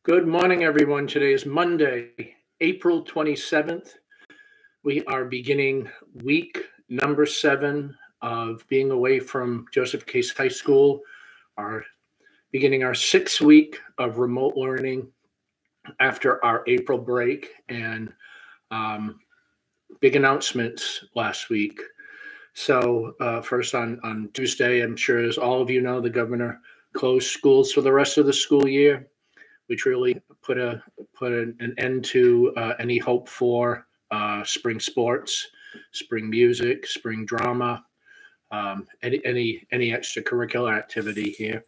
Good morning, everyone. Today is Monday, April 27th. We are beginning week number 7 of being away from Joseph Case High School, beginning our 6th week of remote learning after our April break, and big announcements last week. So first on Tuesday, I'm sure as all of you know, the governor closed schools for the rest of the school year, which really put an end to any hope for spring sports, spring music, spring drama, any extracurricular activity here.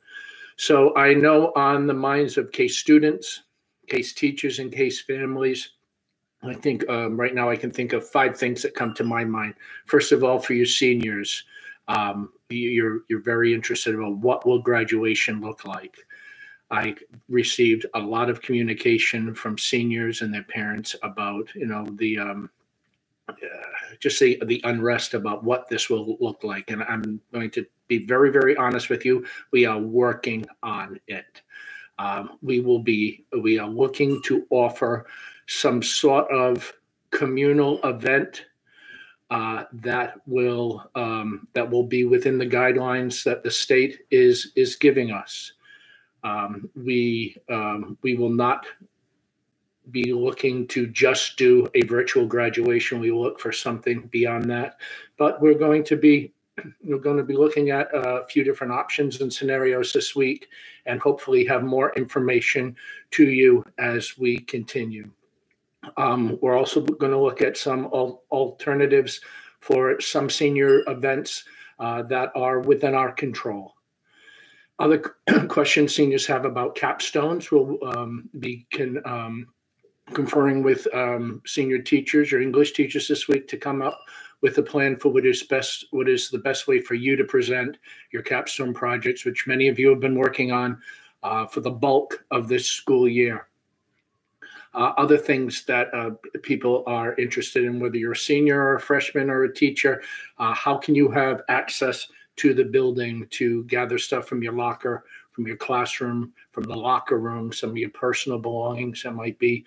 So I know on the minds of Case students, Case teachers, and Case families, I think right now I can think of 5 things that come to my mind. First of all, for you seniors, you're very interested in what will graduation look like. I received a lot of communication from seniors and their parents about, just the unrest about what this will look like. And I'm going to be very, very honest with you. We are working on it. We are looking to offer some sort of communal event that will be within the guidelines that the state is giving us. We will not be looking to just do a virtual graduation. We will look for something beyond that, but we're going to be looking at a few different options and scenarios this week, and hopefully have more information to you as we continue. We're also going to look at some alternatives for some senior events that are within our control. Other questions seniors have about capstones, we'll be conferring with senior teachers or English teachers this week to come up with a plan for what is the best way for you to present your capstone projects, which many of you have been working on for the bulk of this school year. Other things that people are interested in, whether you're a senior or a freshman or a teacher, how can you have access to the building to gather stuff from your locker, from your classroom, from the locker room, some of your personal belongings that might be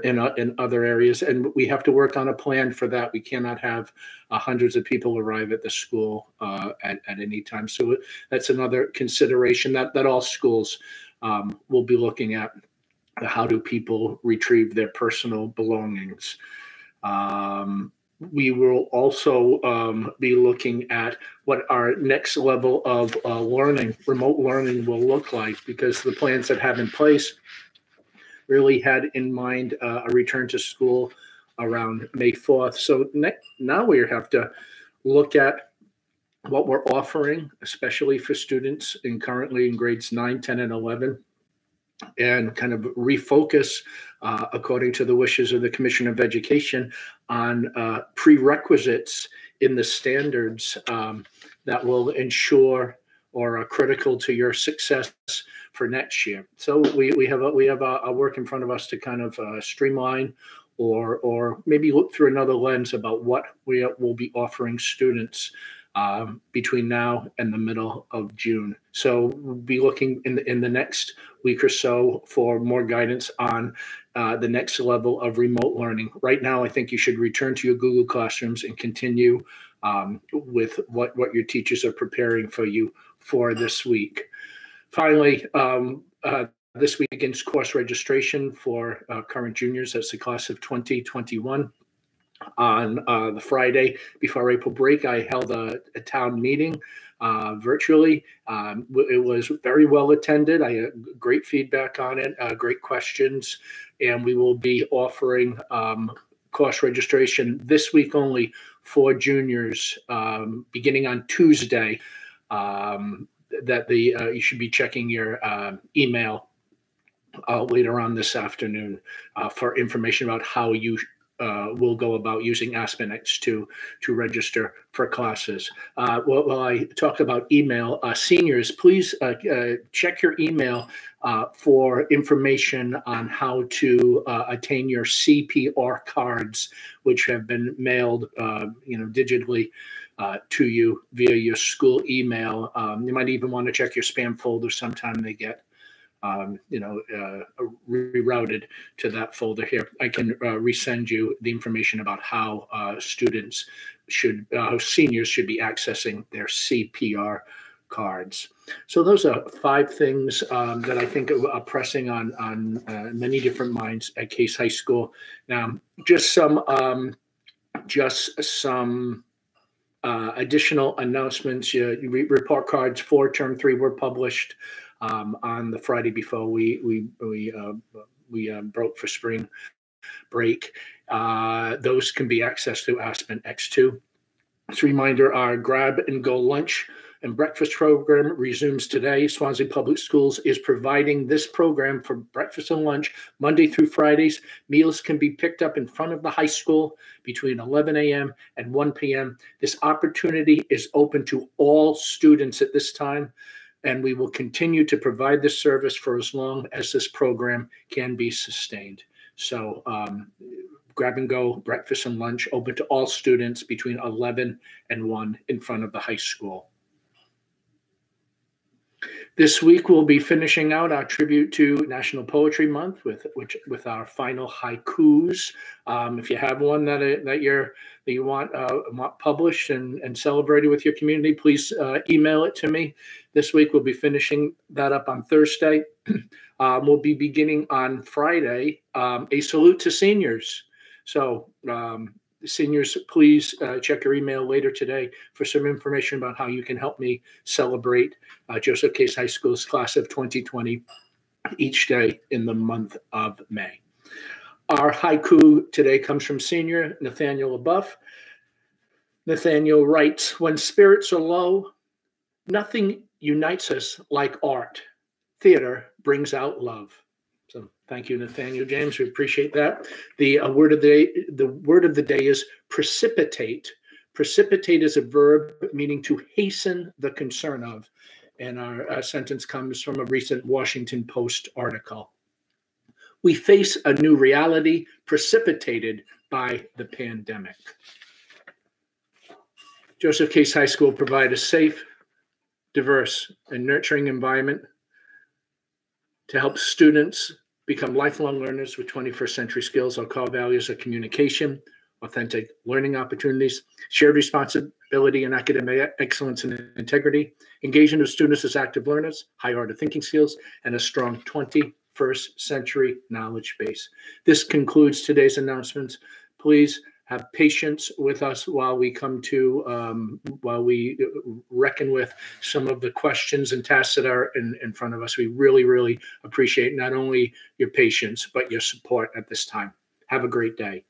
in other areas. And we have to work on a plan for that. We cannot have hundreds of people arrive at the school at any time. So that's another consideration that all schools will be looking at. How do people retrieve their personal belongings? We will also be looking at what our next level of remote learning will look like, because the plans that have in place really had in mind a return to school around May 4th. So now we have to look at what we're offering, especially for students currently in grades 9, 10, and 11. And kind of refocus, according to the wishes of the Commission of Education, on prerequisites in the standards that will ensure or are critical to your success for next year. So we have a work in front of us to kind of streamline or maybe look through another lens about what we will be offering students between now and the middle of June. So we'll be looking in the next week or so for more guidance on the next level of remote learning. Right now, I think you should return to your Google Classrooms and continue with what your teachers are preparing for you for this week. Finally, this week begins course registration for current juniors. That's the class of 2021. On the Friday before April break, I held a town meeting virtually. It was very well attended. I had great feedback on it, great questions, and we will be offering course registration this week only for juniors, beginning on Tuesday. You should be checking your email later on this afternoon for information about how you will go about using Aspenix to register for classes. While I talk about email, seniors, please check your email for information on how to attain your CPR cards, which have been mailed, digitally to you via your school email. You might even want to check your spam folder. Sometime they get rerouted to that folder here. I can resend you the information about how seniors should be accessing their CPR cards. So those are 5 things that I think are pressing on many different minds at Case High School. Now, just some additional announcements. Report cards for Term 3 were published on the Friday before we broke for spring break. Those can be accessed through Aspen X2. As a reminder, our grab and go lunch and breakfast program resumes today. Swansea Public Schools is providing this program for breakfast and lunch Monday through Fridays. Meals can be picked up in front of the high school between 11 a.m. and 1 p.m. This opportunity is open to all students at this time, and we will continue to provide this service for as long as this program can be sustained. So grab and go, breakfast and lunch, open to all students between 11 and 1 in front of the high school. This week, we'll be finishing out our tribute to National Poetry Month with our final haikus. If you have one that you want published and celebrated with your community, please email it to me. This week, we'll be finishing that up on Thursday. We'll be beginning on Friday a salute to seniors. So seniors, please check your email later today for some information about how you can help me celebrate Joseph Case High School's class of 2020 each day in the month of May. Our haiku today comes from senior Nathaniel LaBeouf. Nathaniel writes, "When spirits are low, nothing unites us like art. Theater brings out love." So thank you, Nathaniel James. We appreciate that. The word of the day is precipitate. Precipitate is a verb meaning to hasten the concern of. And our sentence comes from a recent Washington Post article. We face a new reality precipitated by the pandemic. Joseph Case High School provides a safe, diverse, and nurturing environment to help students become lifelong learners with 21st century skills. Our core values are communication, authentic learning opportunities, shared responsibility and academic excellence and integrity, engagement of students as active learners, high order thinking skills, and a strong 21st century knowledge base. This concludes today's announcements. Please have patience with us while we reckon with some of the questions and tasks that are in front of us. We really, really appreciate not only your patience, but your support at this time. Have a great day.